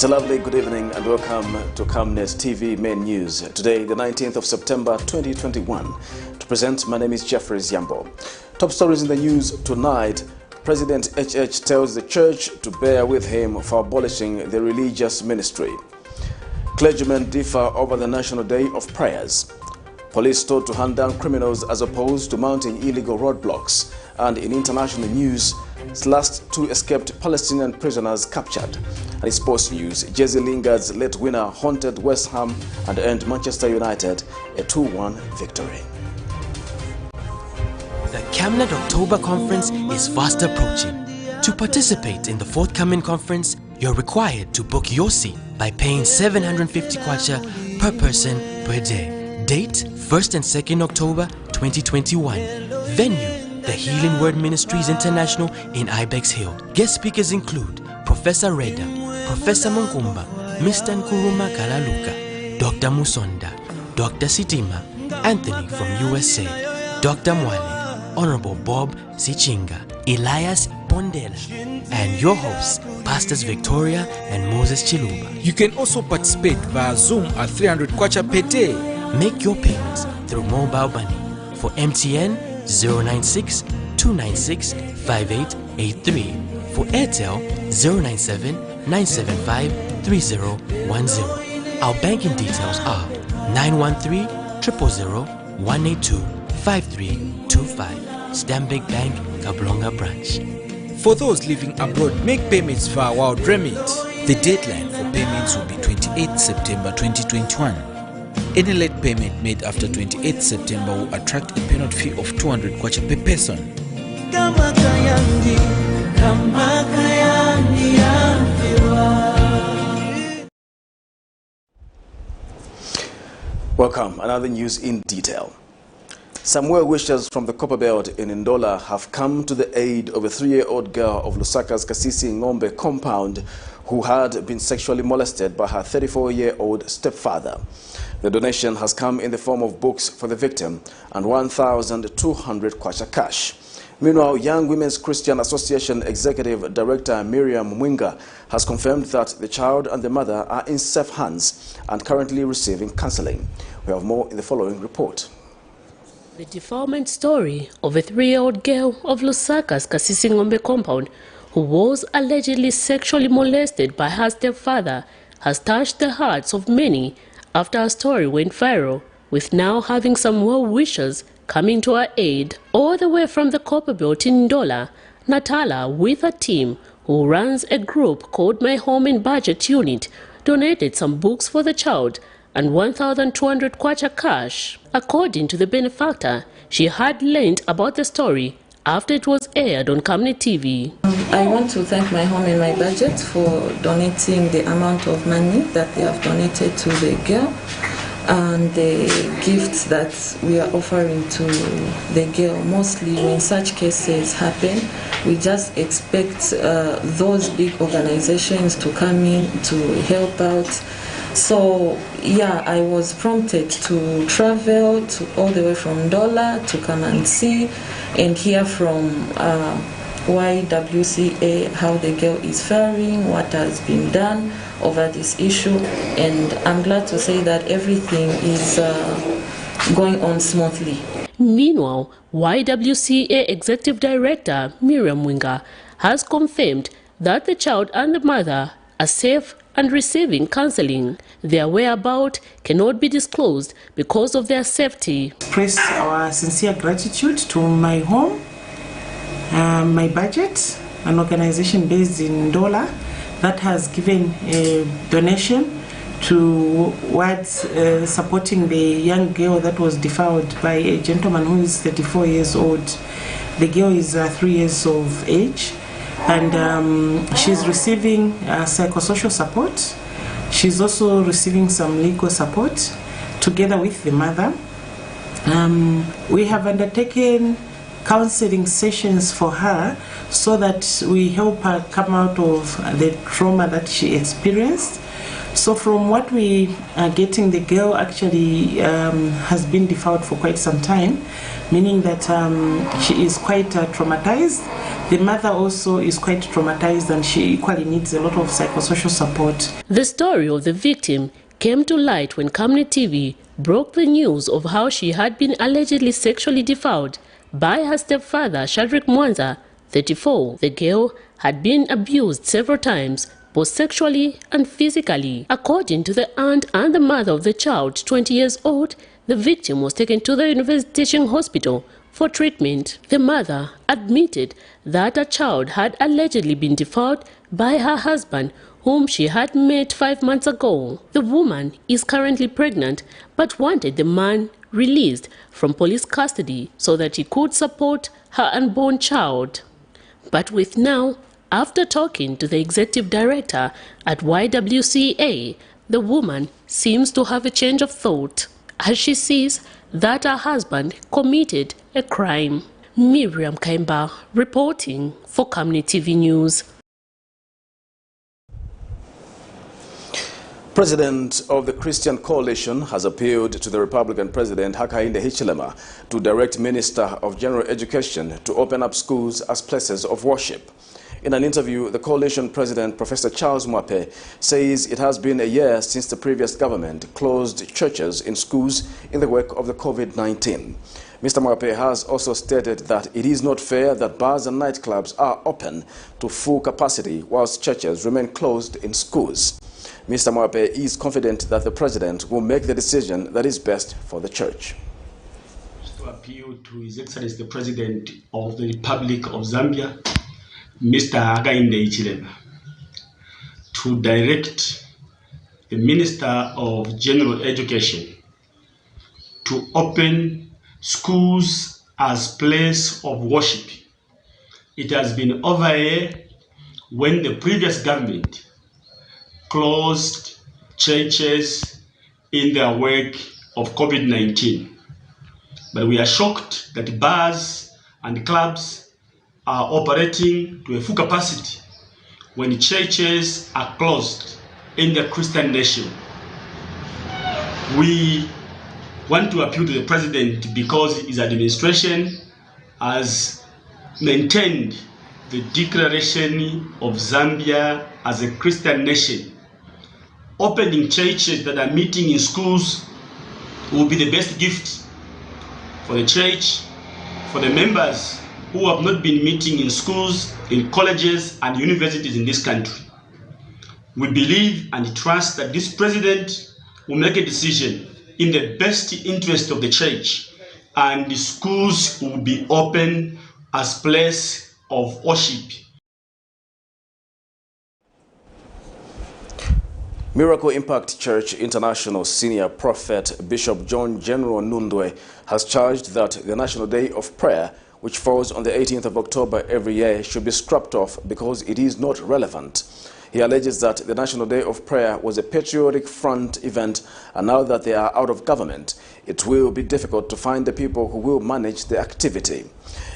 It's a lovely good evening and welcome to Camnet TV Main News. Today, the 19th of September 2021. To present, my name is Jeffrey Ziambo. Top stories in the news tonight. President HH tells the church to bear with him for abolishing the religious ministry. Clergymen differ over the National Day of Prayers. Police told to hunt down criminals as opposed to mounting illegal roadblocks. And in international news, last two escaped Palestinian prisoners captured. And in sports news, Jesse Lingard's late winner haunted West Ham and earned Manchester United a 2-1 victory. The Camnet October Conference is fast approaching. To participate in the forthcoming conference, you're required to book your seat by paying 750 kwacha per person per day. Date 1st and 2nd October 2021. Venue, the Healing Word Ministries International in Ibex Hill. Guest speakers include Professor Reda, Professor Munkumba, Mr. Nkuruma Kalaluka, Dr. Musonda, Dr. Sitima, Anthony from USA, Dr. Mwale, Honorable Bob Sichinga, Elias Bondela, and your hosts, Pastors Victoria and Moses Chiluba. You can also participate via Zoom at 300 kwacha per day. Make your payments through mobile money. For MTN, 096 296 5883. For Airtel, 097 975 3010. Our banking details are 913 000 182 5325. Stanbic Bank, Kablonga branch. For those living abroad, make payments via Wild Remit. The deadline for payments will be 28 September 2021. Any late payment made after 28 September will attract a penalty fee of 200 kwacha per person. Welcome. Another news in detail. Some well-wishers from the Copper Belt in Ndola have come to the aid of a 3-year-old girl of Lusaka's Kasisi Ngombe compound who had been sexually molested by her 34-year-old stepfather. The donation has come in the form of books for the victim and 1,200 kwacha cash. Meanwhile, Young Women's Christian Association Executive Director Miriam Mwinga has confirmed that the child and the mother are in safe hands and currently receiving counseling. We have more in the following report. The defilement story of a 3-year-old girl of Lusaka's Kasisi Ngombe compound who was allegedly sexually molested by her stepfather has touched the hearts of many after her story went viral, with now having some well-wishers coming to her aid all the way from the Copper Belt in Ndola, Natala, with a team who runs a group called My Home and Budget Unit, donated some books for the child and 1,200 kwacha cash. According to the benefactor, she had learned about the story after it was aired on Camnet TV. I want to thank My Home and My Budget for donating the amount of money that they have donated to the girl and the gifts that we are offering to the girl. Mostly when such cases happen, we just expect those big organizations to come in to help out. So yeah, I was prompted to travel all the way from Ndola to come and see and hear from YWCA how the girl is faring, what has been done over this issue, and I'm glad to say that everything is going on smoothly. Meanwhile, YWCA Executive Director Miriam Mwinga has confirmed that the child and the mother are safe and receiving counseling. Their whereabouts cannot be disclosed because of their safety. Express our sincere gratitude to My Home, My Budget, an organization based in Ndola that has given a donation towards supporting the young girl that was defiled by a gentleman who is 34 years old. The girl is 3 years of age, and she's receiving psychosocial support. She's also receiving some legal support together with the mother. We have undertaken counseling sessions for her so that we help her come out of the trauma that she experienced. So from what we are getting, the girl actually has been defiled for quite some time, meaning that she is quite traumatized. The mother also is quite traumatized and she equally needs a lot of psychosocial support. The story of the victim came to light when Camnet TV broke the news of how she had been allegedly sexually defiled by her stepfather, Shadrack Mwanza, 34. The girl had been abused several times, both sexually and physically. According to the aunt and the mother of the child, 20 years old, the victim was taken to the University Teaching Hospital for treatment. The mother admitted that her child had allegedly been defiled by her husband, whom she had met 5 months ago. The woman is currently pregnant but wanted the man released from police custody so that he could support her unborn child. But with now, after talking to the executive director at YWCA, the woman seems to have a change of thought as she sees that her husband committed a crime. Miriam Kaimba reporting for Camnet TV News. President of the Christian Coalition has appealed to the Republican President Hakainde Hichilema to direct Minister of General Education to open up schools as places of worship. In an interview, the coalition president, Professor Charles Mwape, says it has been a year since the previous government closed churches in schools in the wake of the COVID-19. Mr. Mwape has also stated that it is not fair that bars and nightclubs are open to full capacity whilst churches remain closed in schools. Mr. Mwape is confident that the president will make the decision that is best for the church. To appeal to His Excellency the President of the Republic of Zambia, Mr. Hakainde Hichilema, to direct the Minister of General Education to open schools as place of worship. It has been over a year when the previous government closed churches in their wake of COVID-19. But we are shocked that bars and clubs are operating to a full capacity when churches are closed in the Christian nation. We want to appeal to the president because his administration has maintained the declaration of Zambia as a Christian nation. Opening churches that are meeting in schools will be the best gift for the church, for the members who have not been meeting in schools, in colleges and universities in this country. We believe and trust that this president will make a decision in the best interest of the church, and the schools will be open as place of worship. Miracle Impact Church International Senior Prophet Bishop John General Nundwe has charged that the National Day of Prayer, which falls on the 18th of October every year, should be scrapped off because it is not relevant. He alleges that the National Day of Prayer was a patriotic front event, and now that they are out of government, it will be difficult to find the people who will manage the activity.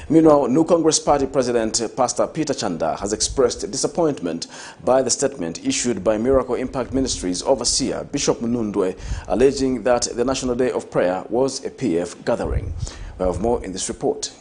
Meanwhile, New Congress Party President Pastor Peter Chanda has expressed disappointment by the statement issued by Miracle Impact Ministries overseer Bishop Nundwe, alleging that the National Day of Prayer was a PF gathering. We have more in this report.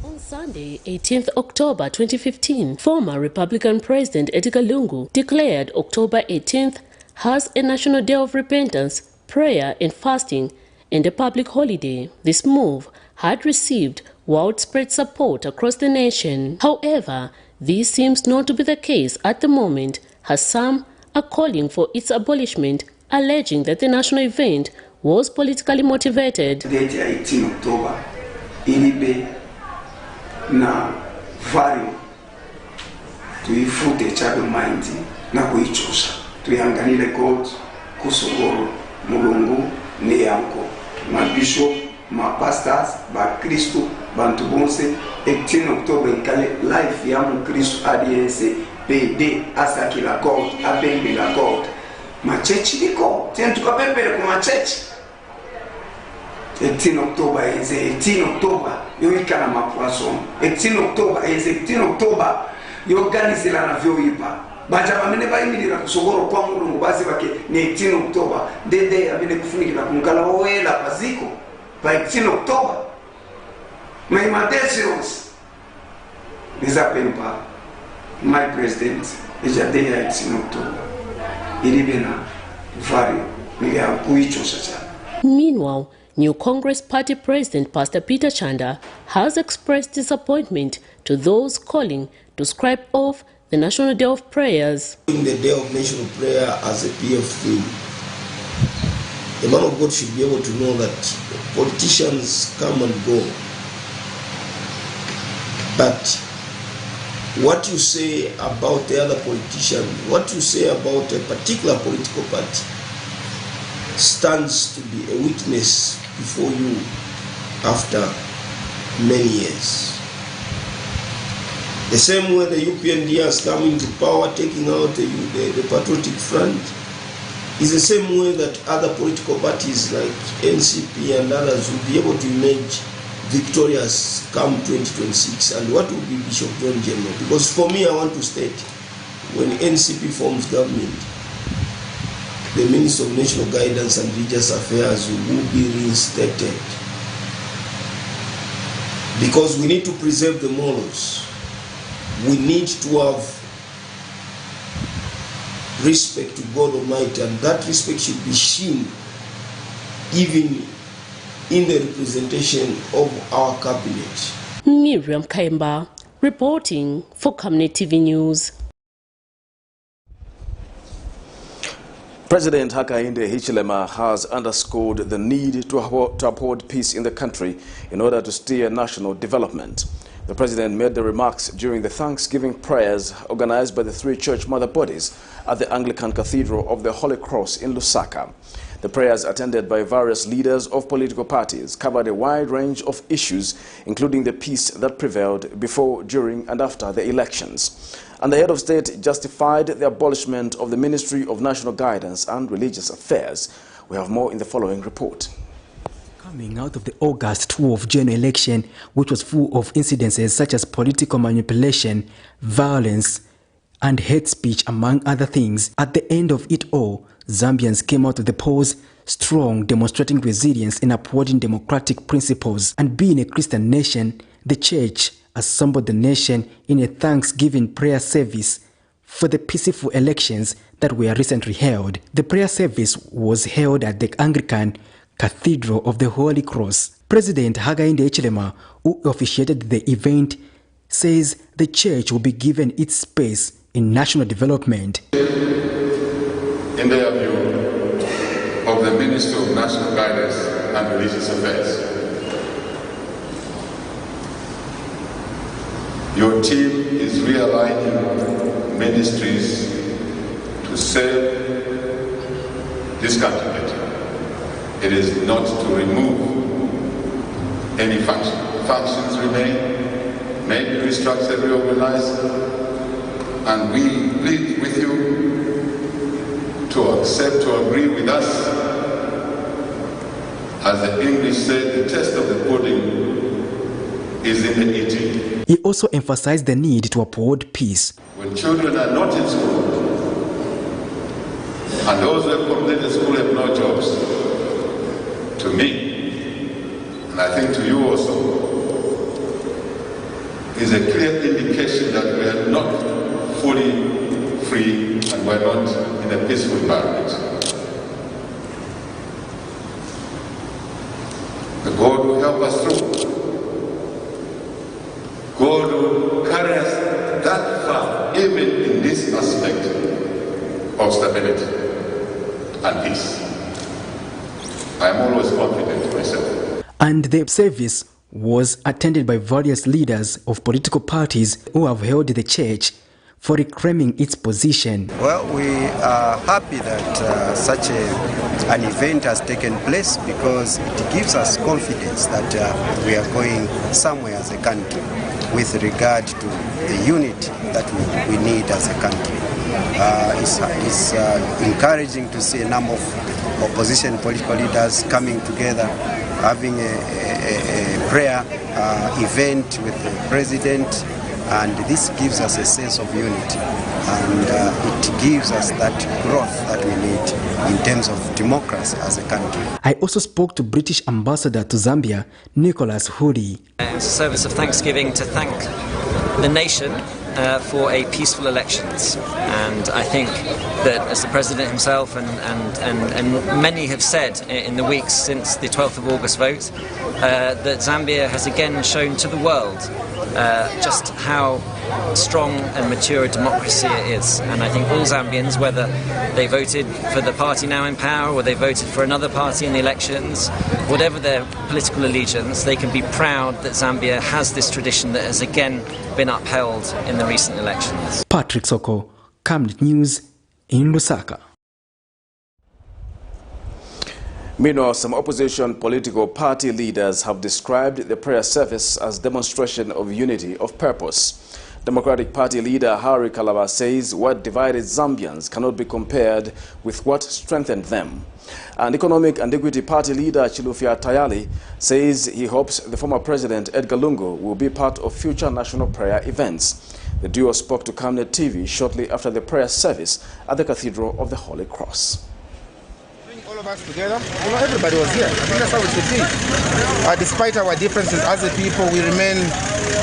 On Sunday, 18th October 2015, former Republican President Edgar Lungu declared October 18th as a National Day of Repentance, Prayer and Fasting and a public holiday. This move had received widespread support across the nation. However, this seems not to be the case at the moment, as some are calling for its abolishment, alleging that the national event was politically motivated. Date 18 October, ilibe na value tuifute chabe mind na kuichosha tuyanganile God kusogoro mulungu ni yanko mabishop mapastors ba Kristo bantu bonse 18 October ikale life ya mu Kristo adiense PD asaki la God abembe la God machechi liko tentu kapepele kwa machechi 18 October is 18 October yo ikana mapoisson 18 October is 18 October yo organize la na vyo ipa baja bamene bayimilira kusogoro kwa mulungu basi bake ni 18 October dede abine kufunikira kunkala owela paziko by 18 October my materials les appelle pas my president et j'ai à Sinoto il est bien vario mais à kuicho ça. Meanwhile, new Congress Party President Pastor Peter Chanda has expressed disappointment to those calling to scrap off the National Day of Prayers. In the Day of National Prayer as a PF theme, the man of God should be able to know that politicians come and go, but what you say about the other politician, what you say about a particular political party stands to be a witness before you after many years. The same way the UPND has come into power, taking out the Patriotic Front, is the same way that other political parties like NCP and others will be able to emerge victorious come 2026. And what will be Bishop John General? Because for me, I want to state, when NCP forms government, the Minister of National Guidance and Religious Affairs will be reinstated. Because we need to preserve the morals. We need to have respect to God Almighty, and that respect should be shown even in the representation of our cabinet. Miriam Kaimba reporting for Camnet TV News. President Hakainde Hichilema has underscored the need to uphold peace in the country in order to steer national development. The president made the remarks during the Thanksgiving prayers organized by the three church mother bodies at the Anglican Cathedral of the Holy Cross in Lusaka. The prayers, attended by various leaders of political parties, covered a wide range of issues, including the peace that prevailed before, during, and after the elections. And the head of state justified the abolishment of the Ministry of National Guidance and Religious Affairs. We have more in the following report. Coming out of the August 12 general election, which was full of incidences such as political manipulation, violence, and hate speech, among other things, at the end of it all, Zambians came out of the polls strong, demonstrating resilience in upholding democratic principles. And being a Christian nation, the church assembled the nation in a Thanksgiving prayer service for the peaceful elections that were recently held. The prayer service was held at the Anglican Cathedral of the Holy Cross. President Hakainde Hichilema, who officiated the event, says the church will be given its space in national development. In their view of the Ministry of National Guidance and Religious Affairs, your team is realigning ministries to serve this country better. It is not to remove any function. Functions remain, may be restructured, reorganized, and we plead with you to accept, to agree with us. As the English say, the test of the pudding is in the eating. He also emphasized the need to uphold peace. When children are not in school, and those who have completed school have no jobs, to me, and I think to you also, is a clear indication that we are not fully free and we're not in a peaceful environment. The God will help us through. God will carry us that far, even in this aspect of stability and peace. I am always confident myself. And the service was attended by various leaders of political parties who have held the church for reclaiming its position. Well, we are happy that such an event has taken place, because it gives us confidence that we are going somewhere as a country with regard to the unity that we need as a country. It's encouraging to see a number of opposition political leaders coming together, having a prayer event with the president, and this gives us a sense of unity, and it gives us that growth that we need in terms of democracy as a country. I also spoke to British Ambassador to Zambia, Nicholas Huri. It's a service of thanksgiving to thank the nation for a peaceful elections. And I think that, as the President himself and many have said in the weeks since the 12th of August vote, that Zambia has again shown to the world just how strong and mature a democracy it is. And I think all Zambians, whether they voted for the party now in power or they voted for another party in the elections, whatever their political allegiance, they can be proud that Zambia has this tradition that has again been upheld in the recent elections. Patrick Soko, Camnet News in Lusaka. Meanwhile, some opposition political party leaders have described the prayer service as demonstration of unity of purpose. Democratic Party leader Harry Kalaba says what divided Zambians cannot be compared with what strengthened them. And Economic and Equity Party leader Chilufya Tayali says he hopes the former president Edgar Lungu will be part of future national prayer events. The duo spoke to Camnet TV shortly after the prayer service at the Cathedral of the Holy Cross. All of us together, everybody was here. I think that's how it should be. Despite our differences as a people, we remain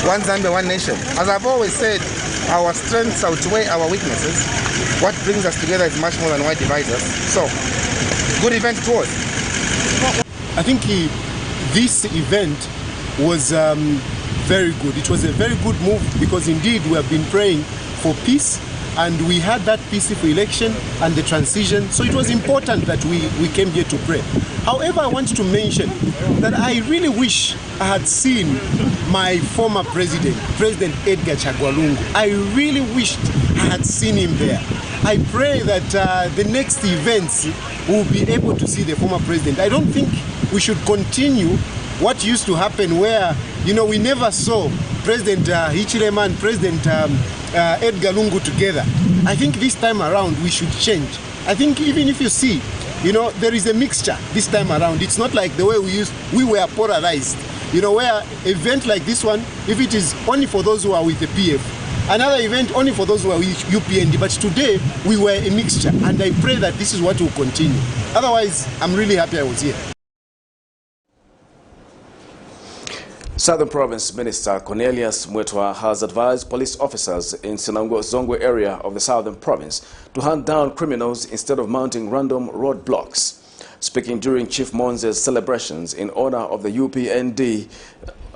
one Zambia, one nation. As I've always said, our strengths outweigh our weaknesses. What brings us together is much more than what divides us. So, good event it was. I think this event was very good. It was a very good move because indeed we have been praying for peace, and we had that peaceful election and the transition, so it was important that we came here to pray. However, I want to mention that I really wish I had seen my former president, President Edgar Chagwa. I really wished I had seen him there. I pray that the next events will be able to see the former president. I don't think we should continue what used to happen where, we never saw President Hichilema and President Edgar Lungu together. I think this time around we should change. I think even if you see, there is a mixture this time around. It's not like the way we were polarized. Where an event like this one, if it is only for those who are with the PF, another event only for those who are with UPND, but today we were a mixture, and I pray that this is what will continue. Otherwise, I'm really happy I was here. Southern Province Minister Cornelius Mwetwa has advised police officers in Sinango-Zongwe area of the Southern Province to hunt down criminals instead of mounting random roadblocks. Speaking during Chief Monze's celebrations in honor of the UPND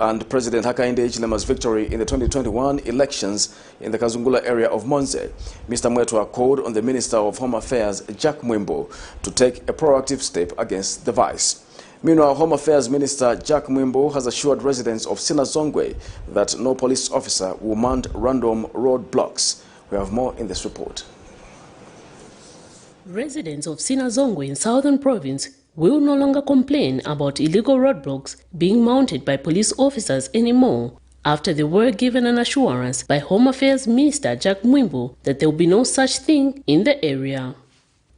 and President Hakainde Hichilema's victory in the 2021 elections in the Kazungula area of Monze, Mr. Mwetwa called on the Minister of Home Affairs, Jack Mwimbo, to take a proactive step against the vice. Meanwhile, Home Affairs Minister Jack Mwimbo has assured residents of Sinazongwe that no police officer will mount random roadblocks. We have more in this report. Residents of Sinazongwe in Southern Province will no longer complain about illegal roadblocks being mounted by police officers anymore, after they were given an assurance by Home Affairs Minister Jack Mwimbo that there will be no such thing in the area.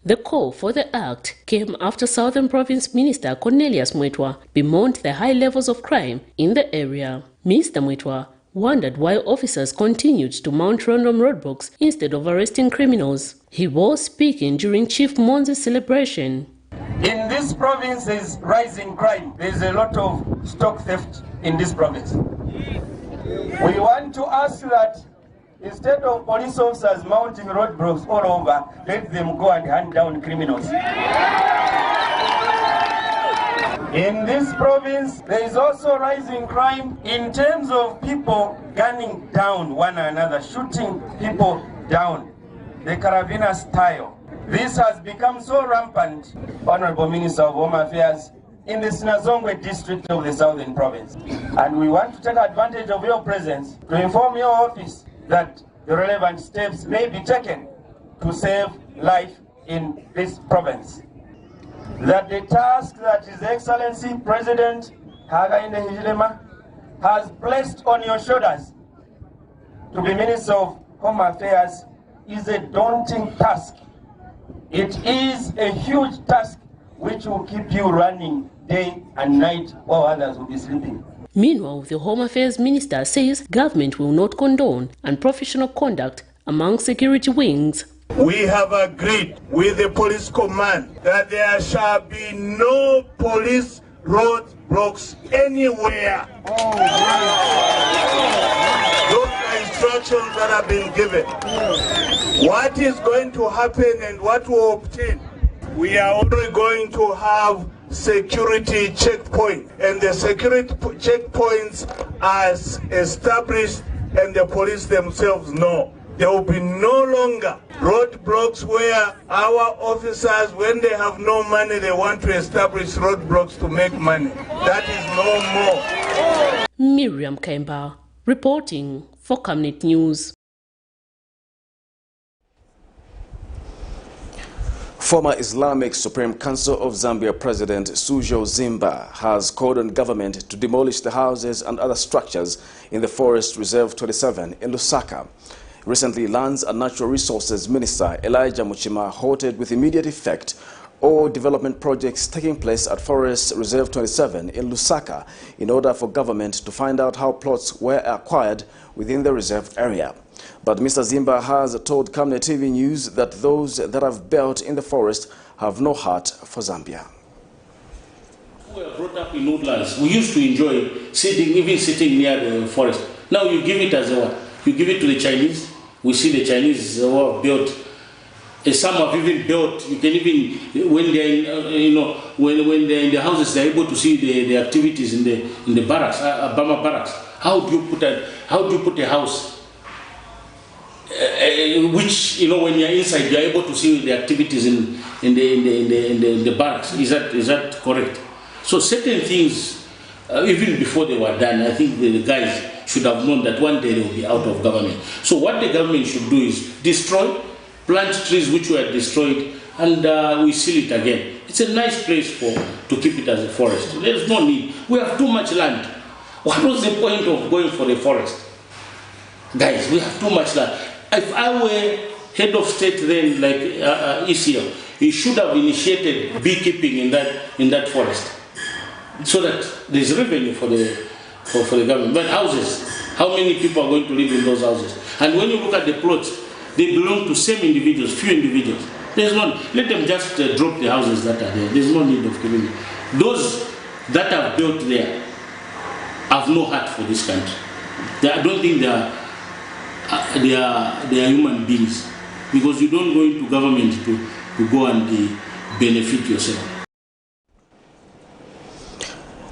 The call for the act came after Southern Province Minister Cornelius Mwetwa bemoaned the high levels of crime in the area. Mr. Mwetwa wondered why officers continued to mount random roadblocks instead of arresting criminals. He was speaking during Chief Monze's celebration. In this province there is rising crime. There is a lot of stock theft in this province. We want to ask that instead of police officers mounting roadblocks all over, let them go and hunt down criminals. In this province, there is also rising crime in terms of people gunning down one another, shooting people down, the Carabiner style. This has become so rampant, Honorable Minister of Home Affairs, in the Sinazongwe district of the Southern Province. And we want to take advantage of your presence to inform your office that the relevant steps may be taken to save life in this province. That the task that His Excellency President Hakainde Hichilema has placed on your shoulders to be Minister of Home Affairs is a daunting task. It is a huge task which will keep you running day and night while others will be sleeping. Meanwhile, the Home Affairs Minister says government will not condone unprofessional conduct among security wings. We have agreed with the police command that there shall be no police roadblocks anywhere. Those are instructions that have been given. What is going to happen and what will obtain? We are only going to have security checkpoints, and the security checkpoints are established and the police themselves know. There will be no longer roadblocks where our officers, when they have no money, they want to establish roadblocks to make money. That is no more. Miriam Kemba reporting for Camnet News. Former Islamic Supreme Council of Zambia President Sujo Zimba has called on government to demolish the houses and other structures in the Forest Reserve 27 in Lusaka. Recently, Lands and Natural Resources Minister Elijah Muchima halted with immediate effect all development projects taking place at Forest Reserve 27 in Lusaka in order for government to find out how plots were acquired within the reserve area. But Mr. Zimba has told Camnet TV News that those that have built in the forest have no heart for Zambia. We were brought up in woodlands. We used to enjoy even sitting near the forest. Now you give it as a what? You give it to the Chinese. We see the Chinese built. Some have even built. You can even, when they're when they're in the houses, they're able to see the activities in the barracks, Bama barracks. How do you put a house? Which when you're inside, you're able to see the activities in the barracks. Is that correct? So certain things, even before they were done, I think the guys should have known that one day they will be out of government. So what the government should do is destroy, plant trees which were destroyed, and we seal it again. It's a nice place to keep it as a forest. There's no need. We have too much land. What was the point of going for the forest? Guys, we have too much land. If I were head of state then, like ECL, he should have initiated beekeeping in that forest, so that there's revenue for the government. But houses, how many people are going to live in those houses? And when you look at the plots, they belong to same individuals, few individuals. There's no, let them just drop the houses that are there. There's no need of giving it. Those that are built there have no heart for this country. I don't think they are human beings, because you don't go into government to go and benefit yourself.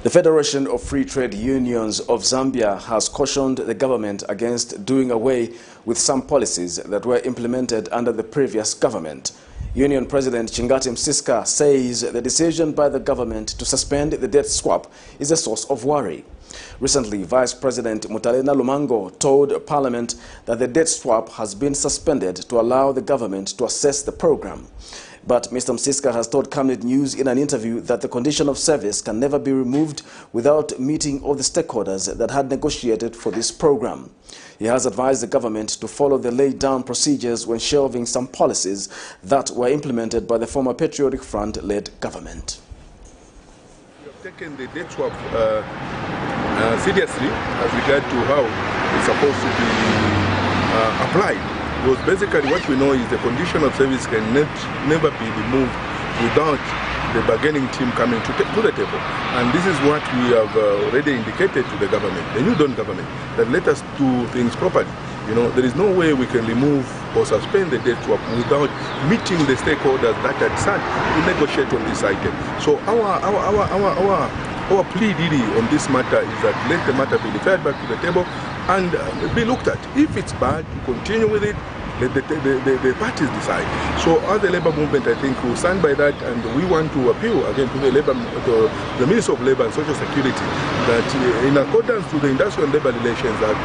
The Federation of Free Trade Unions of Zambia has cautioned the government against doing away with some policies that were implemented under the previous government. Union President Chingati Msiska says the decision by the government to suspend the debt swap is a source of worry. Recently, Vice President Mutalena Lumango told Parliament that the debt swap has been suspended to allow the government to assess the program. But Mr. Msiska has told Camnet News in an interview that the condition of service can never be removed without meeting all the stakeholders that had negotiated for this program. He has advised the government to follow the laid-down procedures when shelving some policies that were implemented by the former Patriotic Front-led government. We have taken the debt swap seriously as regard to how it's supposed to be applied. Because basically what we know is the condition of service can never be removed without the bargaining team coming to the table. And this is what we have already indicated to the government, the new Dawn government, that let us do things properly. There is no way we can remove or suspend the debt swap without meeting the stakeholders that had sat to negotiate on this item. So our plea really on this matter is that let the matter be referred back to the table and be looked at. If it's bad, to continue with it, let the parties decide. So as the Labour movement, I think will stand by that, and we want to appeal again to the Minister of Labour and Social Security that in accordance to the Industrial and Labour Relations Act,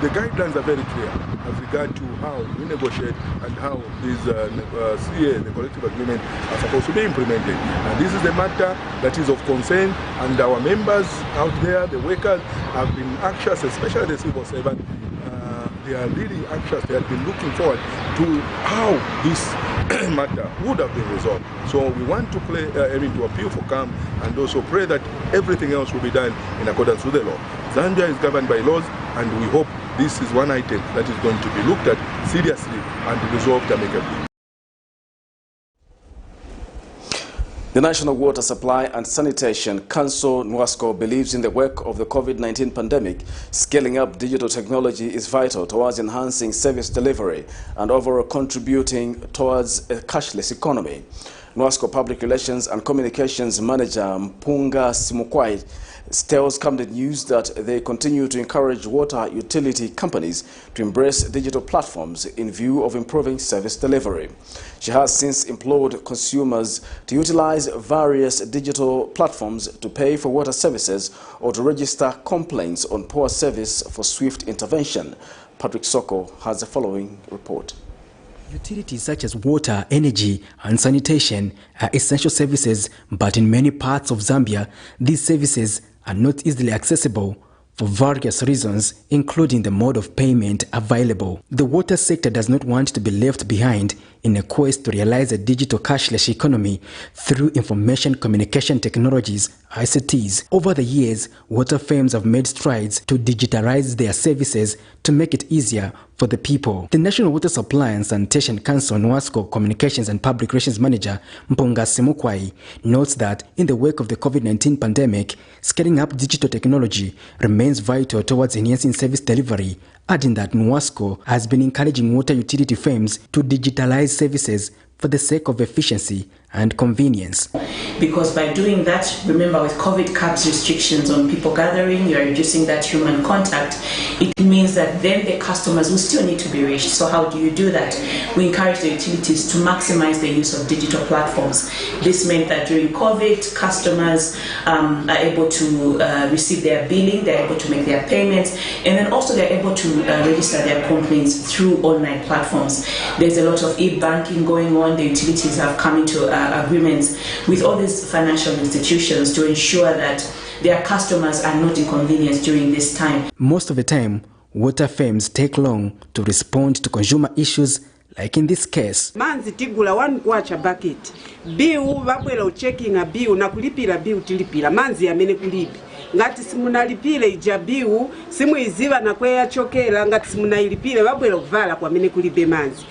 the guidelines are very clear as regard to how we negotiate and how these CA, the collective agreement, are supposed to be implemented. And this is the matter that is of concern, and our members out there, the workers, have been anxious, especially the civil servant. They are really anxious. They have been looking forward to how this matter would have been resolved. So we want to to appeal for calm and also pray that everything else will be done in accordance with the law. Zambia is governed by laws, and we hope this is one item that is going to be looked at seriously and resolved amicably. The National Water Supply and Sanitation Council, NWASCO, believes in the work of the COVID-19 pandemic. Scaling up digital technology is vital towards enhancing service delivery and overall contributing towards a cashless economy. NWASCO Public Relations and Communications Manager Mpunga Simukwai tells Camnet News that they continue to encourage water utility companies to embrace digital platforms in view of improving service delivery. She has since implored consumers to utilize various digital platforms to pay for water services or to register complaints on poor service for swift intervention. Patrick Soko has the following report. Utilities such as water, energy and sanitation are essential services, but in many parts of Zambia, these services are not easily accessible for various reasons, including the mode of payment available. The water sector does not want to be left behind in a quest to realize a digital cashless economy through information communication technologies, ICTs. Over the years, water firms have made strides to digitalize their services to make it easier for the people. The National Water Supply and Sanitation Council, NWASCO Communications and Public Relations Manager Mpunga Simukwai notes that in the wake of the COVID-19 pandemic, scaling up digital technology remains vital towards enhancing service delivery, adding that NWASCO has been encouraging water utility firms to digitalize services for the sake of efficiency and convenience. Because by doing that, remember with COVID caps restrictions on people gathering, you're reducing that human contact. It means that then the customers will still need to be reached. So how do you do that? We encourage the utilities to maximize the use of digital platforms. This meant that during COVID, customers are able to receive their billing, they're able to make their payments, and then also they're able to register their complaints through online platforms. There's a lot of e-banking going on. The utilities have come into agreements with all these financial institutions to ensure that their customers are not inconvenienced during this time. Most of the time, water firms take long to respond to consumer issues, like in this case. Manzi tigula one kwacha bucket. Biu vakwela uchecking a biu na kulipira biu tilipira. Manzi amene kulipi. Ngati simunalipile ija biu simu iziva na kweya chokela ngati simunailipile vakwela kuvala kwa amene kulipe manzi.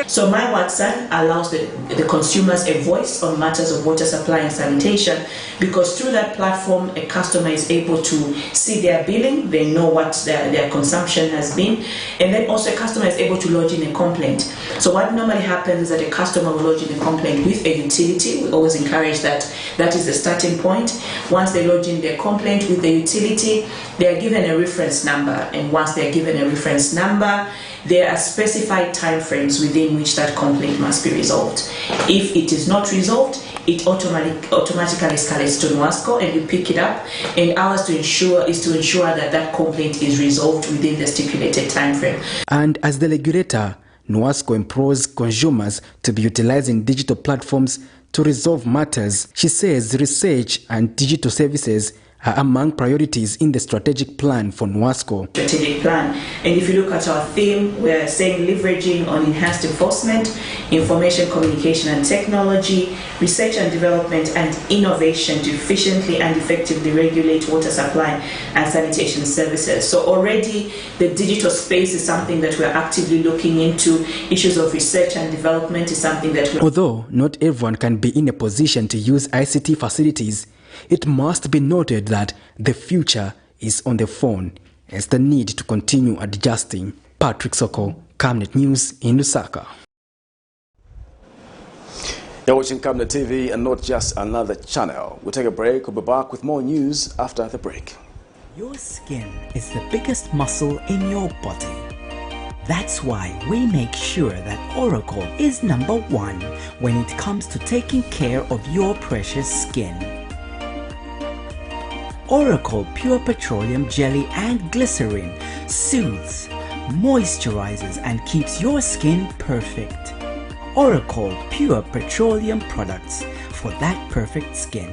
So my WhatsApp allows the consumers a voice on matters of water supply and sanitation, because through that platform a customer is able to see their billing, they know what their consumption has been, and then also a customer is able to lodge in a complaint. So what normally happens is that a customer will lodge in a complaint with a utility. We always encourage that is the starting point. Once they lodge in their complaint with the utility, they are given a reference number, and once they are given a reference number, there are specified time frames within which that complaint must be resolved. If it is not resolved, it automatically escalates to NWASCO and you pick it up, and ours is to ensure that that complaint is resolved within the stipulated time frame. And as the regulator, NWASCO implores consumers to be utilizing digital platforms to resolve matters. She says research and digital services are among priorities in the strategic plan for NWASCO. Strategic plan. And if you look at our theme, we're saying leveraging on enhanced enforcement, information communication and technology, research and development and innovation to efficiently and effectively regulate water supply and sanitation services. So already the digital space is something that we're actively looking into. Issues of research and development is something that Although not everyone can be in a position to use ICT facilities, it must be noted that the future is on the phone, as the need to continue adjusting. Patrick Soko, Camnet News in Lusaka. You're watching Camnet TV and not just another channel. We'll take a break. We'll be back with more news after the break. Your skin is the biggest muscle in your body. That's why we make sure that Oracle is #1 when it comes to taking care of your precious skin. Oracle Pure Petroleum Jelly and Glycerin soothes, moisturizes and keeps your skin perfect. Oracle Pure Petroleum products for that perfect skin.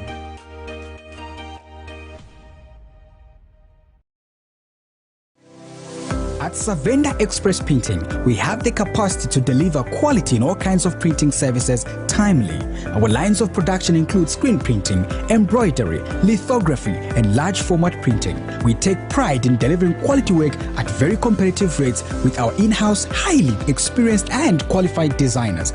At Savenda Express Printing, we have the capacity to deliver quality in all kinds of printing services timely. Our lines of production include screen printing, embroidery, lithography, and large format printing. We take pride in delivering quality work at very competitive rates with our in-house, highly experienced and qualified designers.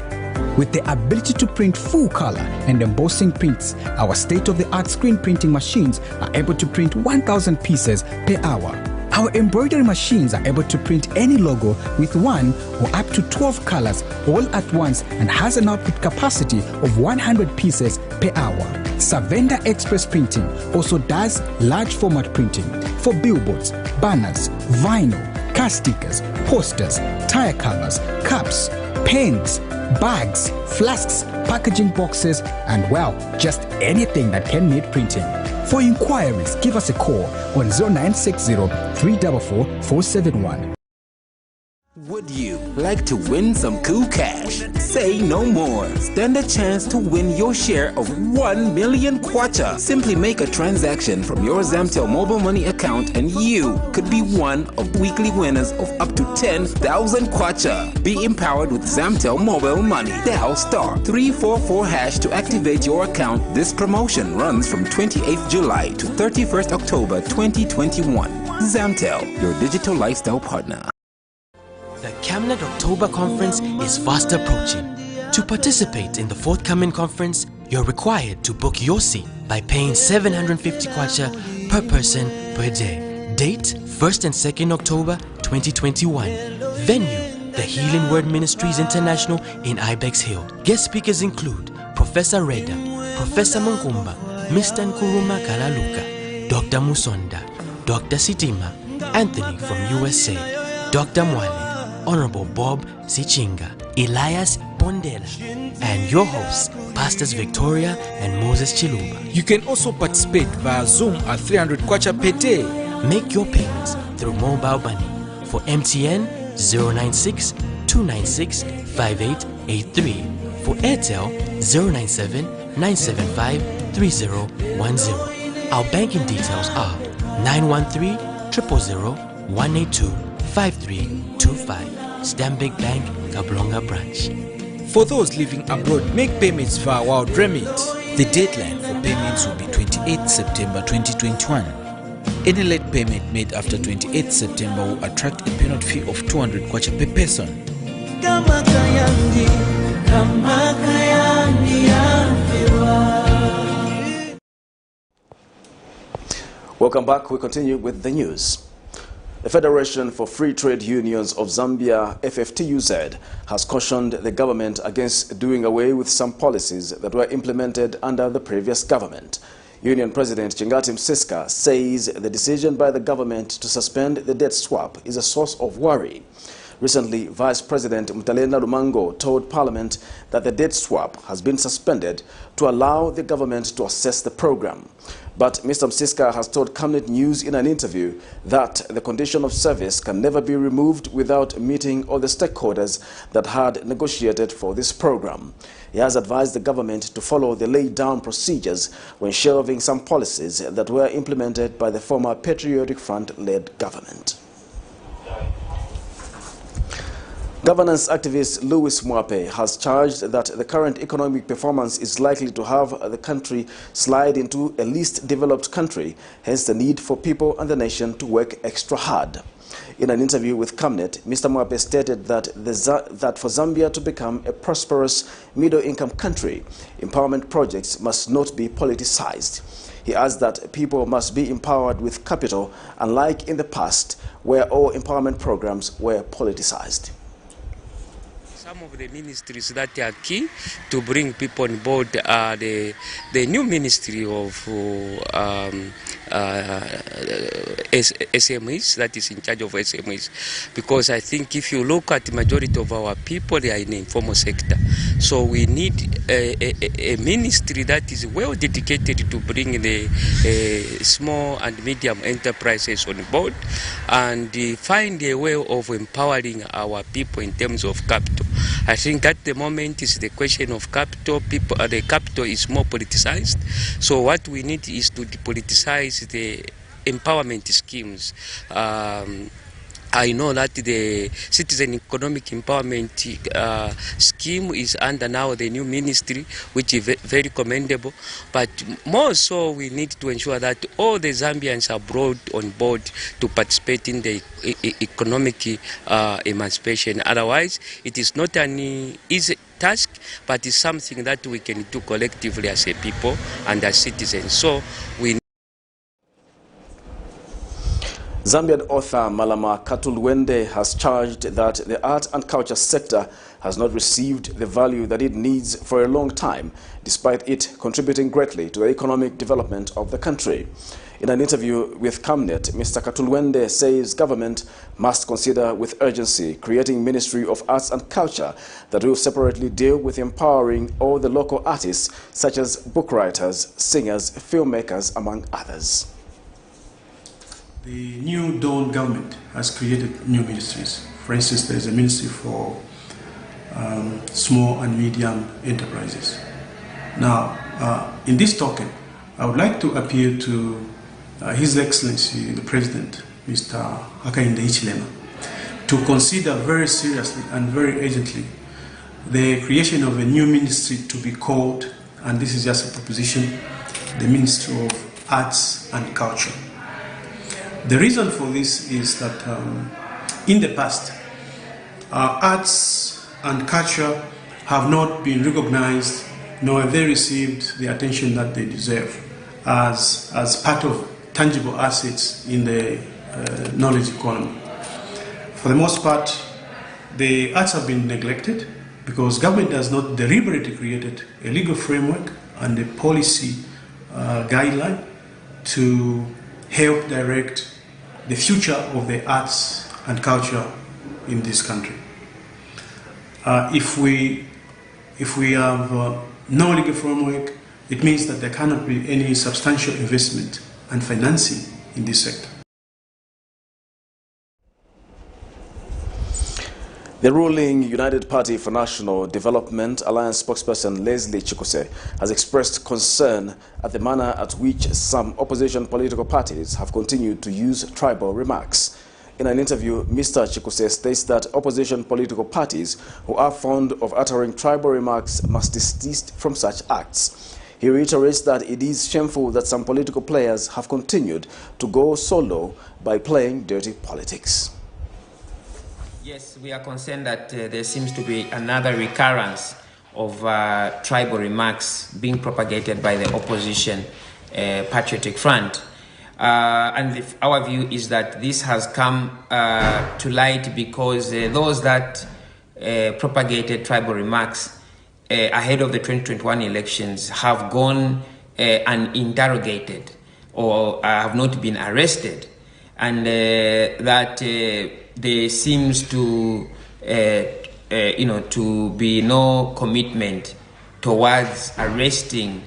With the ability to print full color and embossing prints, our state-of-the-art screen printing machines are able to print 1,000 pieces per hour. Our embroidery machines are able to print any logo with 1 or up to 12 colors all at once and has an output capacity of 100 pieces per hour. Savenda Express Printing also does large format printing for billboards, banners, vinyl, car stickers, posters, tire covers, cups, pens, bags, flasks, packaging boxes, and well, just anything that can need printing. For inquiries, give us a call on 0960 344 471. Would you like to win some cool cash? Say no more. Stand a chance to win your share of 1 million kwacha. Simply make a transaction from your Zamtel mobile money account and you could be one of weekly winners of up to 10,000 kwacha. Be empowered with Zamtel mobile money. Dial *344# to activate your account. This promotion runs from 28th July to 31st October 2021. Zamtel, your digital lifestyle partner. The Camnet October Conference is fast approaching. To participate in the forthcoming conference, you're required to book your seat by paying 750 kwacha per person per day. Date 1st and 2nd October 2021. Venue, the Healing Word Ministries International in Ibex Hill. Guest speakers include Professor Reda, Professor Munkumba, Mr. Nkuruma Kalaluka, Dr. Musonda, Dr. Sitima, Anthony from USA, Dr. Mwale, Honorable Bob Sichinga, Elias Bondela, and your hosts, Pastors Victoria and Moses Chiluba. You can also participate via Zoom at 300 kwacha per day. Make your payments through mobile money. For MTN, 096 296 5883. For Airtel, 097 975 3010. Our banking details are 913 000 182 5325. Stanbic Bank, Kablonga branch. For those living abroad, make payments via Wild Remit. The deadline for payments will be 28 September 2021. Any late payment made after 28 September will attract a penalty fee of 200 kwacha per person. Welcome back. We continue with the news. The Federation for Free Trade Unions of Zambia, FFTUZ, has cautioned the government against doing away with some policies that were implemented under the previous government. Union President Chingati Msiska says the decision by the government to suspend the debt swap is a source of worry. Recently, Vice President Mtalenda Lumango told Parliament that the debt swap has been suspended to allow the government to assess the program. But Mr. Msiska has told Camnet News in an interview that the condition of service can never be removed without meeting all the stakeholders that had negotiated for this program. He has advised the government to follow the laid-down procedures when shelving some policies that were implemented by the former Patriotic Front-led government. Governance activist Louis Mwape has charged that the current economic performance is likely to have the country slide into a least developed country, hence the need for people and the nation to work extra hard. In an interview with Camnet, Mr. Mwape stated that for Zambia to become a prosperous middle-income country, empowerment projects must not be politicized. He adds that people must be empowered with capital, unlike in the past, where all empowerment programs were politicized. Some of the ministries that are key to bring people on board are the new ministry of SMEs, that is in charge of SMEs, because I think if you look at the majority of our people, they are in the informal sector. So we need a ministry that is well dedicated to bring the small and medium enterprises on board and find a way of empowering our people in terms of capital. I think at the moment is the question of capital. The capital is more politicized. So what we need is to depoliticize the empowerment schemes. I know that the Citizen Economic Empowerment scheme is under now the new ministry, which is very commendable. But more so, we need to ensure that all the Zambians are brought on board to participate in the economic emancipation. Otherwise, it is not an easy task, but it's something that we can do collectively as a people and as citizens. So we Zambian author Malama Katulwende has charged that the art and culture sector has not received the value that it needs for a long time, despite it contributing greatly to the economic development of the country. In an interview with Camnet, Mr. Katulwende says government must consider with urgency creating Ministry of Arts and Culture that will separately deal with empowering all the local artists, such as book writers, singers, filmmakers, among others. The new Dawn government has created new ministries. For instance, there is a ministry for small and medium enterprises. Now, in this token, I would like to appeal to His Excellency, the President, Mr. Hakainde Hichilema, to consider very seriously and very urgently the creation of a new ministry to be called, and this is just a proposition, the Ministry of Arts and Culture. The reason for this is that in the past, arts and culture have not been recognized, nor have they received the attention that they deserve as part of tangible assets in the knowledge economy. For the most part, the arts have been neglected because government has not deliberately created a legal framework and a policy guideline to help direct the future of the arts and culture in this country. If we have no legal framework, it means that there cannot be any substantial investment and financing in this sector. The ruling United Party for National Development Alliance spokesperson Leslie Chikuse has expressed concern at the manner at which some opposition political parties have continued to use tribal remarks. In an interview, Mr. Chikuse states that opposition political parties who are fond of uttering tribal remarks must desist from such acts. He reiterates that it is shameful that some political players have continued to go solo by playing dirty politics. Yes, we are concerned that there seems to be another recurrence of tribal remarks being propagated by the opposition Patriotic Front. Our view is that this has come to light because those that propagated tribal remarks ahead of the 2021 elections have gone uninterrogated or have not been arrested, and that there seems to to be no commitment towards arresting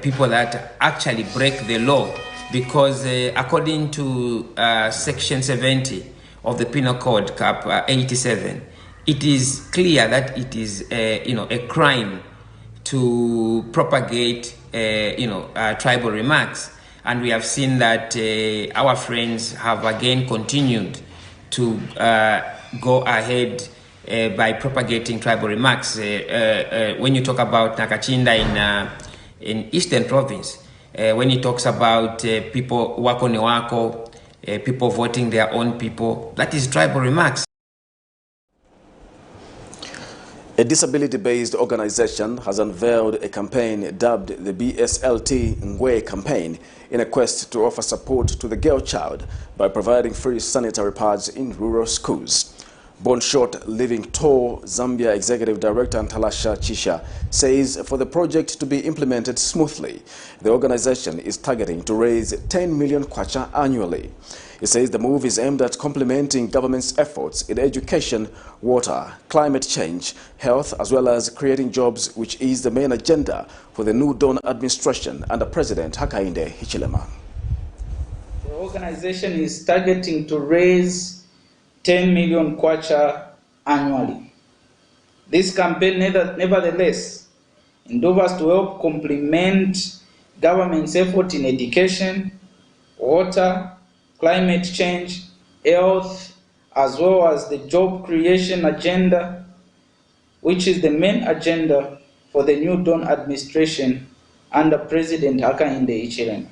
people that actually break the law, because according to Section 70 of the Penal Code, Cap 87, it is clear that it is a crime to propagate tribal remarks, and we have seen that our friends have again continued to go ahead by propagating tribal remarks. When you talk about Nakachinda in Eastern Province, when he talks about people wako ni wako, people voting their own people, that is tribal remarks. A disability-based organization has unveiled a campaign dubbed the BSLT Ngwe campaign in a quest to offer support to the girl child by providing free sanitary pads in rural schools. Born Short Living Tall Zambia Executive Director Ntalasha Chisha says for the project to be implemented smoothly, the organization is targeting to raise 10 million kwacha annually. He says the move is aimed at complementing government's efforts in education, water, climate change, health, as well as creating jobs, which is the main agenda for the new Dawn administration under President Hakainde Hichilema. The organization is targeting to raise 10 million kwacha annually. This campaign, nevertheless, endeavors to help complement government's effort in education, water, climate change, health, as well as the job creation agenda, which is the main agenda for the new Dawn administration under President Hakainde Hichilema.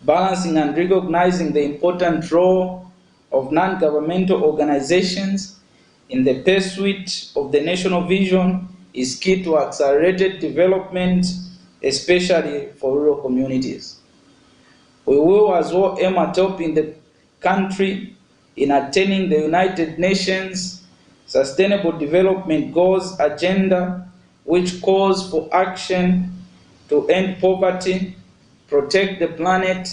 Balancing and recognizing the important role of non-governmental organizations in the pursuit of the national vision is key to accelerated development, especially for rural communities. We will as well aim at helping the country in attaining the United Nations Sustainable Development Goals agenda, which calls for action to end poverty, protect the planet,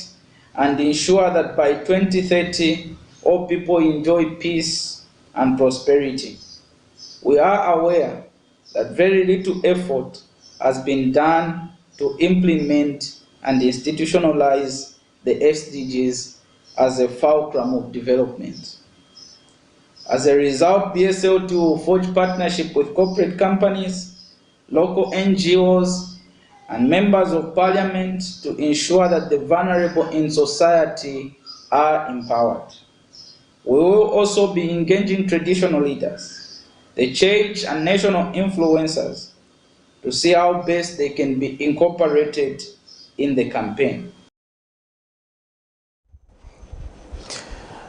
and ensure that by 2030, all people enjoy peace and prosperity. We are aware that very little effort has been done to implement and institutionalize the SDGs as a fulcrum of development. As a result, BSLT will forge partnership with corporate companies, local NGOs, and members of parliament to ensure that the vulnerable in society are empowered. We will also be engaging traditional leaders, the church and national influencers to see how best they can be incorporated in the campaign.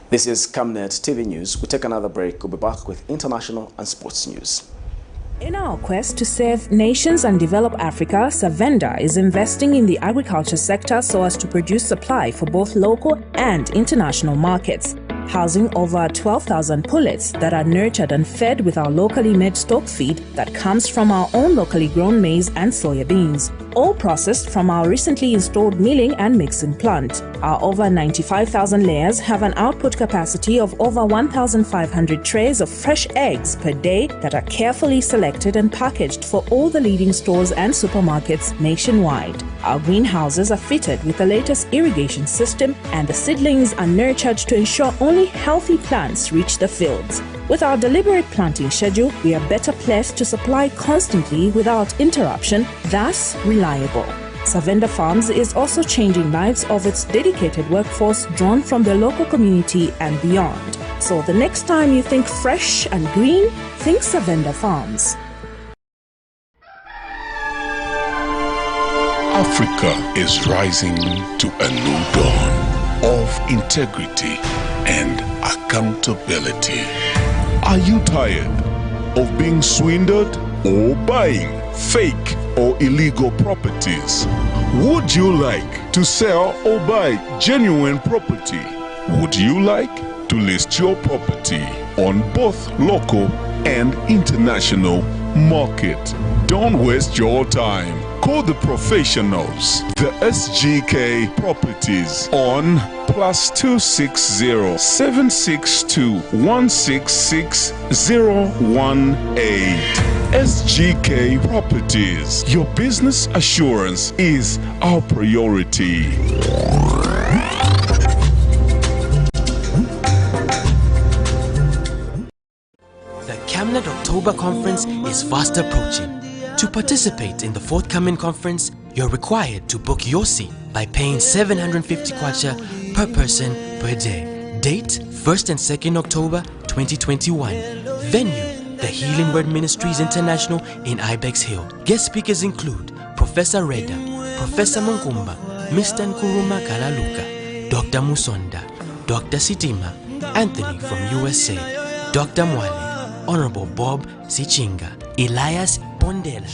This is Camnet TV News. We take another break. We'll be back with international and sports news. In our quest to serve nations and develop Africa, Savenda is investing in the agriculture sector so as to produce supply for both local and international markets, housing over 12,000 pullets that are nurtured and fed with our locally made stock feed that comes from our own locally grown maize and soya beans, all processed from our recently installed milling and mixing plant. Our over 95,000 layers have an output capacity of over 1,500 trays of fresh eggs per day that are carefully selected and packaged for all the leading stores and supermarkets nationwide. Our greenhouses are fitted with the latest irrigation system, and the seedlings are nurtured to ensure only healthy plants reach the fields. With our deliberate planting schedule, we are better placed to supply constantly without interruption, thus reliable. Savenda Farms is also changing lives of its dedicated workforce drawn from the local community and beyond. So the next time you think fresh and green, think Savenda Farms. Africa is rising to a new dawn of integrity and accountability. Are you tired of being swindled or buying fake or illegal properties? Would you like to sell or buy genuine property? Would you like to list your property on both local and international market? Don't waste your time. Call the professionals, the SGK Properties on +260 762 166 018. SGK Properties. Your business assurance is our priority. The Camnet October Conference is fast approaching. To participate in the forthcoming conference, you're required to book your seat by paying 750 kwacha per person per day. Date 1st and 2nd October 2021. Venue, the Healing Word Ministries International in Ibex Hill. Guest speakers include Professor Reda, Professor Munkumba, Mr. Nkuruma Kalaluka, Dr. Musonda, Dr. Sitima, Anthony from USA, Dr. Mwale, Honorable Bob Sichinga, Elias Bondela,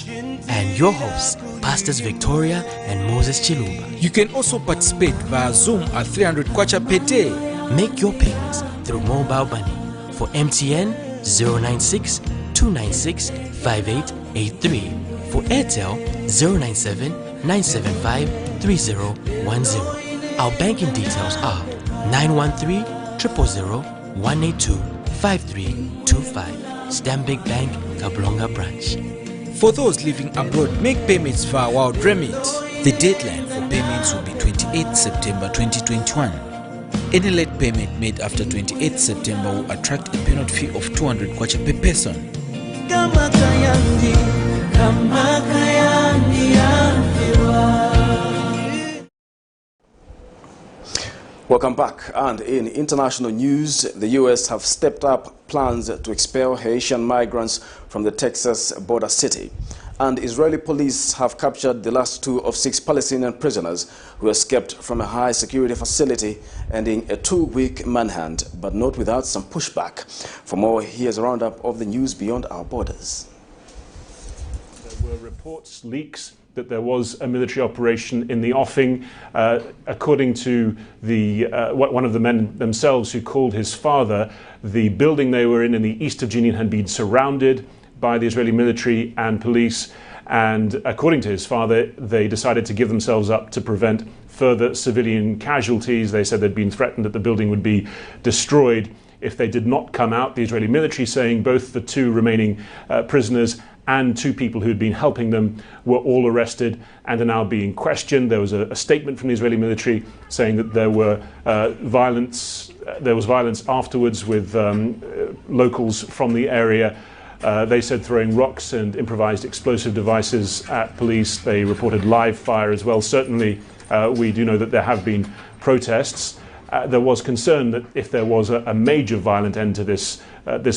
and your hosts, Pastors Victoria and Moses Chiluba. You can also participate via Zoom at 300 kwacha per day. Make your payments through mobile money for MTN 096 296 5883, for Airtel 097 975 3010. Our banking details are 913 000 182 5325, Stanbic Bank, Kablonga branch. For those living abroad, make payments via Wild Remit. The deadline for payments will be 28 September 2021. Any late payment made after 28 September will attract a penalty fee of 200 kwacha per person. Welcome back. And in international news, the U.S. have stepped up plans to expel Haitian migrants from the Texas border city. and Israeli police have captured the last 2 of 6 Palestinian prisoners who escaped from a high-security facility, ending a 2-week manhunt, but not without some pushback. For more, here's a roundup of the news beyond our borders. There were reports, leaks, that there was a military operation in the offing. According to one of the men themselves who called his father, the building they were in the east of Jenin had been surrounded by the Israeli military and police, and according to his father, they decided to give themselves up to prevent further civilian casualties. They said they'd been threatened that the building would be destroyed if they did not come out. The Israeli military saying both the 2 remaining prisoners and 2 people who had been helping them were all arrested and are now being questioned. There was a statement from the Israeli military saying that there was violence afterwards with locals from the area. They said throwing rocks and improvised explosive devices at police. They reported live fire as well. Certainly, we do know that there have been protests. There was concern that if there was a major violent end to this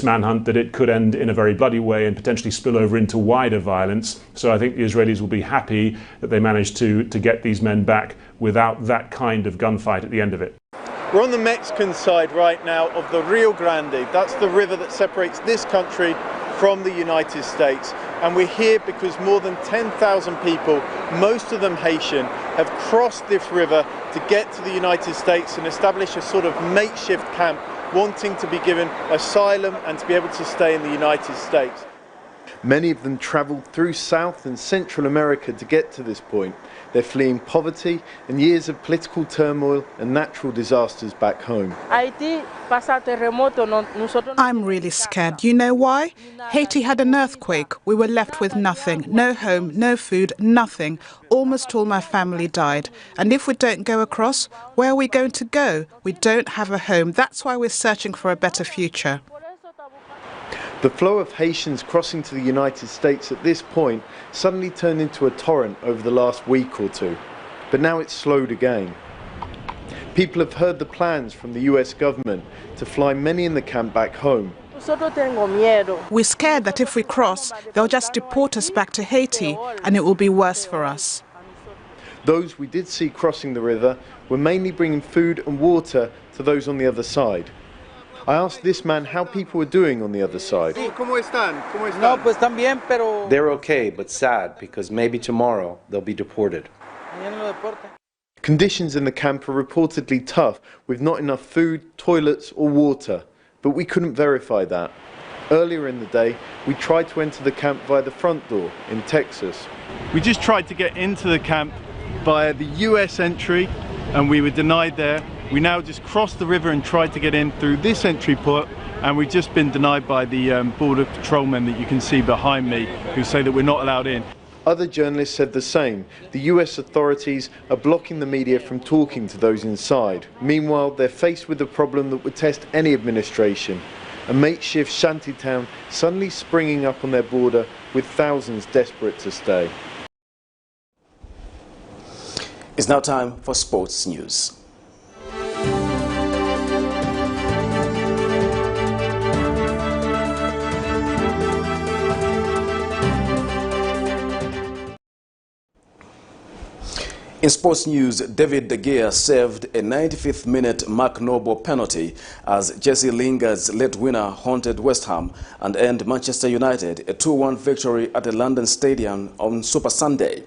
manhunt, that it could end in a very bloody way and potentially spill over into wider violence. So I think the Israelis will be happy that they managed to get these men back without that kind of gunfight at the end of it. We're on the Mexican side right now of the Rio Grande. That's the river that separates this country from the United States. And we're here because more than 10,000 people, most of them Haitian, have crossed this river to get to the United States and establish a sort of makeshift camp, wanting to be given asylum and to be able to stay in the United States. Many of them travelled through South and Central America to get to this point. They're fleeing poverty and years of political turmoil and natural disasters back home. I'm really scared. You know why? Haiti had an earthquake. We were left with nothing. No home, no food, nothing. Almost all my family died. And if we don't go across, where are we going to go? We don't have a home. That's why we're searching for a better future. The flow of Haitians crossing to the United States at this point suddenly turned into a torrent over the last week or 2. But now it's slowed again. People have heard the plans from the US government to fly many in the camp back home. We're scared that if we cross, they'll just deport us back to Haiti, and it will be worse for us. Those we did see crossing the river were mainly bringing food and water to those on the other side. I asked this man how people were doing on the other side. They're okay, but sad, because maybe tomorrow they'll be deported. Conditions in the camp are reportedly tough, with not enough food, toilets or water, but we couldn't verify that. Earlier in the day, we tried to enter the camp via the front door in Texas. We just tried to get into the camp via the US entry, and we were denied there. We now just crossed the river and tried to get in through this entry port, and we've just been denied by the border patrolmen that you can see behind me, who say that we're not allowed in. Other journalists said the same. The US authorities are blocking the media from talking to those inside. Meanwhile, they're faced with a problem that would test any administration. A makeshift shantytown suddenly springing up on their border with thousands desperate to stay. It's now time for sports news. In sports news, David De Gea saved a 95th minute Mark Noble penalty as Jesse Lingard's late winner haunted West Ham and earned Manchester United a 2-1 victory at the London Stadium on Super Sunday.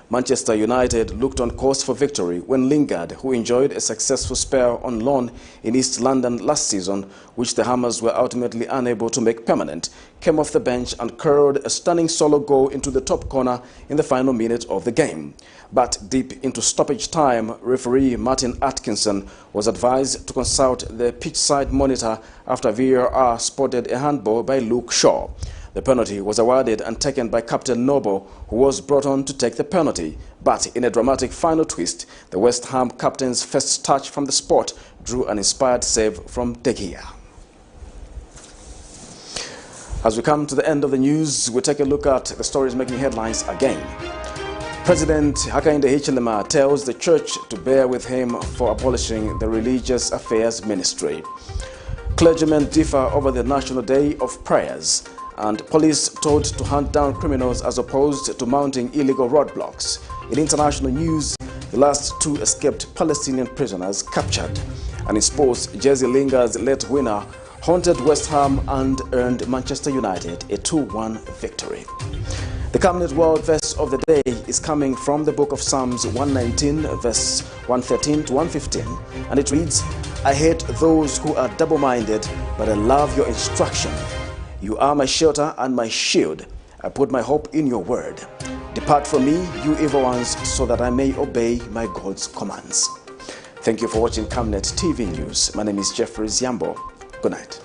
Manchester United looked on course for victory when Lingard, who enjoyed a successful spell on loan in East London last season, which the Hammers were ultimately unable to make permanent, came off the bench and curled a stunning solo goal into the top corner in the final minute of the game. But deep into stoppage time, referee Martin Atkinson was advised to consult the pitchside monitor after VAR spotted a handball by Luke Shaw. The penalty was awarded and taken by Captain Noble, who was brought on to take the penalty. But in a dramatic final twist, the West Ham captain's first touch from the spot drew an inspired save from De Gea. As we come to the end of the news, we take a look at the stories making headlines again. President Hakainde Hichilema tells the church to bear with him for abolishing the Religious Affairs Ministry. Clergymen differ over the National Day of Prayers, And police told to hunt down criminals as opposed to mounting illegal roadblocks. In international news, the last 2 escaped Palestinian prisoners captured. And in sports, Jesse Lingard's late winner haunted West Ham and earned Manchester United a 2-1 victory. The Camnet World Verse of the Day is coming from the book of Psalms 119, verse 113 to 115, and it reads, I hate those who are double-minded, but I love your instruction. You are my shelter and my shield. I put my hope in your word. Depart from me, you evil ones, so that I may obey my God's commands. Thank you for watching Camnet TV News. My name is Jeffrey Ziambo. Good night.